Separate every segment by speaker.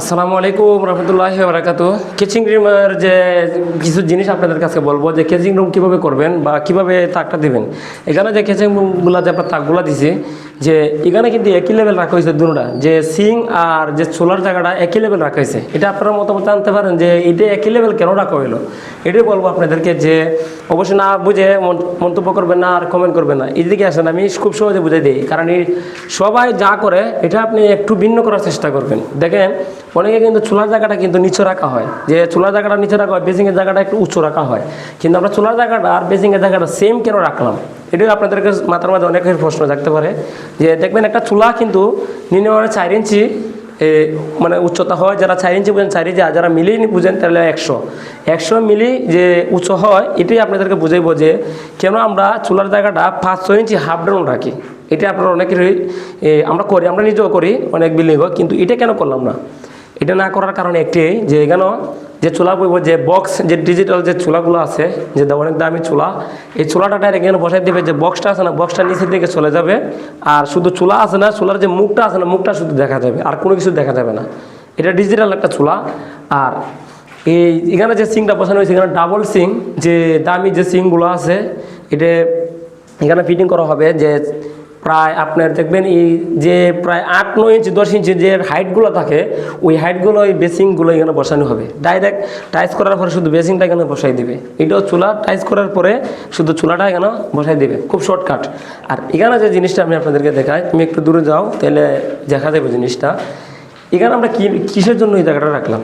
Speaker 1: আসসালামু আলাইকুম রহমতুল্লাহি ওয়া বারাকাতুহু। কিচিং রুমের যে কিছু জিনিস আপনাদের কাছে বলবো যে কিচিং রুম কীভাবে করবেন বা কীভাবে তাকটা দিবেন। এখানে যে কিচিং রুমগুলো যে আপনার তাকগুলো দিছি, যে এখানে কিন্তু একই লেভেল রাখা হয়েছে দুটোটা, যে সিং আর যে চুলার জায়গাটা একই লেভেল রাখা হয়েছে। এটা আপনারা মতামত জানতে পারেন যে এটা একই লেভেল কেন রাখা হলো। এটাই বলবো আপনাদেরকে, যে অবশ্যই না বুঝে মন্তব্য করবেন না আর কমেন্ট করবেন না। এইদিকে আসেন, আমি খুব সহজে বুঝাই দিই, কারণ এই সবাই যা করে এটা আপনি একটু ভিন্ন করার চেষ্টা করবেন। দেখেন অনেকে কিন্তু চুলার জায়গাটা কিন্তু নিচে রাখা হয়, যে চুলার জায়গাটা নিচে রাখা হয়, বেসিংয়ের জায়গাটা একটু উঁচু রাখা হয়, কিন্তু আমরা চুলার জায়গাটা আর বেসিংয়ের জায়গাটা সেম কেন রাখলাম, এটাই আপনাদেরকে মাথার মাঝে অনেকের প্রশ্ন থাকতে পারে। যে দেখবেন একটা চুলা কিন্তু নিম্নমানে 4 ইঞ্চি মানে উচ্চতা হয়, যারা 4 ইঞ্চি বুঝেন 4 ইঞ্চি, আর যারা মিলি বুঝেন তাহলে 100 মিলি যে উঁচু হয়, এটাই আপনাদেরকে বুঝাইব যে কেন আমরা চুলার জায়গাটা 5-6 ইঞ্চি হাফ ডাউন রাখি। এটা আপনারা অনেকেরই আমরা করি, আমরা নিজেও করি অনেক বিল্ডিংও, কিন্তু এটা কেন করলাম না? এটা না করার কারণে একটি, যে এখানে যে চুলা বইব, যে বক্স, যে ডিজিটাল যে চুলাগুলো আছে, যে অনেক দামি চুলা, এই চুলাটা ডাইরেক্ট এখানে বসাই দেবে, যে বক্সটা আছে না, বক্সটা নিচের দিকে চলে যাবে, আর শুধু চুলা আছে না, চুলার যে মুখটা আছে না, মুখটা শুধু দেখা যাবে, আর কোনো কিছু দেখা যাবে না। এটা ডিজিটাল একটা চুলা। আর এখানে যে সিংটা বসানো হয়েছে, এখানে ডাবল সিং, যে দামি যে সিংগুলো আছে, এটা এখানে ফিটিং করা হবে। যে প্রায় আপনার দেখবেন এই যে প্রায় 8-9 ইঞ্চি 10 ইঞ্চি যে হাইটগুলো থাকে, ওই হাইটগুলো ওই বেসিংগুলো এখানে বসানো হবে। ডাইরেক্ট টাইস করার পরে শুধু বেসিংটা এখানে বসাই দিবে। এটাও চুলা টাইস করার পরে শুধু চুলাটা এখানে বসাই দিবে, খুব শর্টকাট। আর এখানে যে জিনিসটা আমি আপনাদেরকে দেখাই, তুমি একটু দূরে যাও তাহলে দেখা যাবে জিনিসটা। এখানে আমরা কিসের জন্য এই জায়গাটা রাখলাম,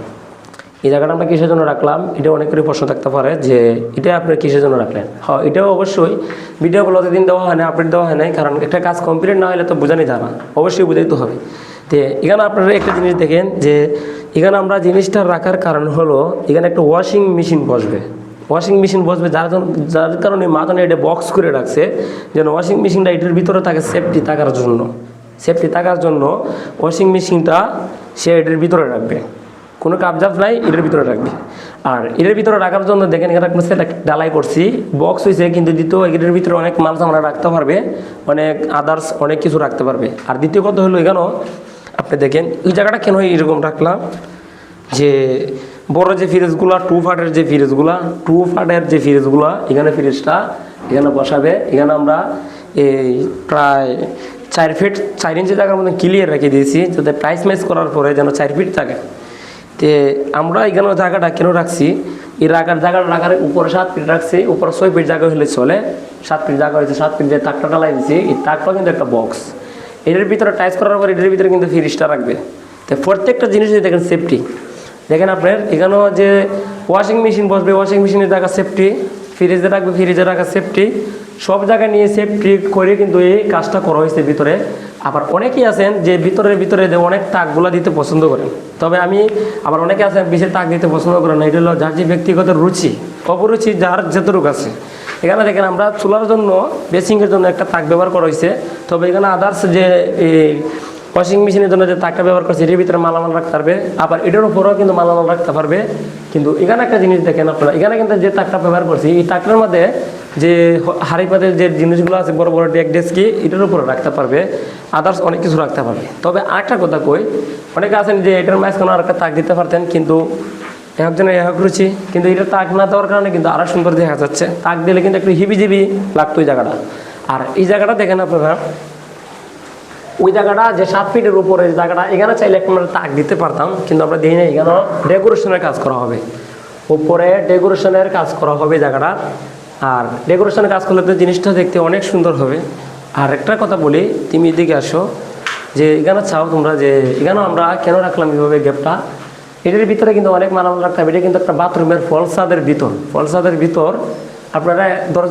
Speaker 1: এই জায়গাটা আমরা কিসের জন্য রাখলাম, এটা অনেকেরই প্রশ্ন থাকতে পারে যে এটা আপনার কিসের জন্য রাখলেন। হ্যাঁ, এটাও অবশ্যই ভিডিওগুলো অতদিন দেওয়া হয় না, আপডেট দেওয়া হয় নাই, কারণ একটা কাজ কমপ্লিট না হলে তো বোঝানি যায় না, অবশ্যই বুঝাইতে হবে। তো এখানে আপনারা একটা জিনিস দেখেন, যে এখানে আমরা জিনিসটা রাখার কারণ হলো এখানে একটা ওয়াশিং মেশিন বসবে, যার কারণে মাঝখানে এটা বক্স করে রাখছে, যেন ওয়াশিং মেশিনটা এটার ভিতরে থাকে সেফটি থাকার জন্য ওয়াশিং মেশিনটা সে এটার ভিতরে রাখবে, কোনো কাবজাব নাই, এটার ভিতরে রাখবে। আর এটার ভিতরে রাখার জন্য দেখেন এখানে ডালাই করছি, বক্স হয়েছে, কিন্তু দ্বিতীয় এটার ভিতরে অনেক মাল সামলা রাখতে পারবে, অনেক আদার্স অনেক কিছু রাখতে পারবে। আর দ্বিতীয় কথা হলো এখানেও আপনি দেখেন এই জায়গাটা কেন এরকম রাখলাম, যে বড় যে ফ্রিজগুলো 2 ফাটের যে ফ্রিজগুলো, এখানে ফ্রিজটা এখানে বসাবে। এখানে আমরা এই প্রায় 4 ইঞ্চি জায়গার মধ্যে ক্লিয়ার রেখে দিয়েছি, যাতে প্রাইস ম্যাচ করার পরে যেন 4 ফিট থাকে। তে আমরা এখানে জায়গাটা কেন রাখছি, এই জায়গাটা রাখার উপরে 7 ফিট রাখছি, উপরে 6 ফিট জায়গা হলে চলে। 7 ফিট জায়গা হয়েছে, 7 ফিট যে তাকটা ডালাই দিচ্ছি, এই তাকটাও কিন্তু একটা বক্স, এটার ভিতরে টাইস করার পর এটার ভিতরে কিন্তু ফ্রিজটা রাখবে। তো প্রত্যেকটা জিনিসই দেখেন সেফটি। দেখেন আপনার এখানেও যে ওয়াশিং মেশিন বসবে, ওয়াশিং মেশিনের জায়গা সেফটি, ফ্রিজে রাখবে, ফ্রিজে রাখা সেফটি, সব জায়গায় নিয়ে সেফটি করে কিন্তু এই কাজটা করা হয়েছে ভিতরে। আবার অনেকেই আছেন যে ভিতরে যে অনেক তাকগুলো দিতে পছন্দ করেন, তবে আমি আবার অনেকে আছেন বিশেষ তাক দিতে পছন্দ করেন না। এটা হলো যার যে ব্যক্তিগত রুচি অপরুচি, যার যতটুকু আছে। এখানে দেখেন আমরা চুলার জন্য বেসিংয়ের জন্য একটা তাক ব্যবহার করা হয়েছে, তবে এখানে আদার্স যে ওয়াশিং মেশিনের জন্য যে তাকটা ব্যবহার করছে, এটার ভিতরে মালামাল রাখতে পারবে, আবার এটার উপরেও কিন্তু মালামাল রাখতে পারবে। কিন্তু এখানে একটা জিনিস দেখেন আপনারা, এখানে কিন্তু যে তাকটা ব্যবহার করছি, এই তাকটার মধ্যে যে হাড়ি পাতের যে জিনিসগুলো আছে, বড় বড় ডেস্কি, এটার উপরে রাখতে পারবে, আদার্স অনেক কিছু রাখতে পারবে। তবে আরেকটা কথা কই, অনেকে আছেন যে এটার মাঝখানে আর একটা তাক দিতে পারতেন, কিন্তু একজনের এক রুচি, কিন্তু এটা তাক না দেওয়ার কারণে কিন্তু আরও সুন্দর দেখা যাচ্ছে। তাক দিলে কিন্তু একটু হিবিজিবি লাগতো এই জায়গাটা। আর এই জায়গাটা দেখেন আপনারা, ওই জায়গাটা যে 7 ফিটের উপরে জায়গাটা, এখানে চাইলে একটা তাক দিতে পারতাম, কিন্তু আমরা দিই না। এখানে ডেকোরেশনের কাজ করা হবে, উপরে ডেকোরেশনের কাজ করা হবে জায়গাটা। আর ডেকোরেশনের কাজ করলে তো জিনিসটা দেখতে অনেক সুন্দর হবে। আর একটা কথা বলি, তুমি এদিকে আসো, যে এখানে চাও তোমরা, যে এখানেও আমরা কেন রাখলাম এইভাবে গ্যাপটা, এটার ভিতরে কিন্তু অনেক মালামাল রাখতে হবে। এটা কিন্তু একটা বাথরুমের ফলসাদের ভিতর আপনারা দরজা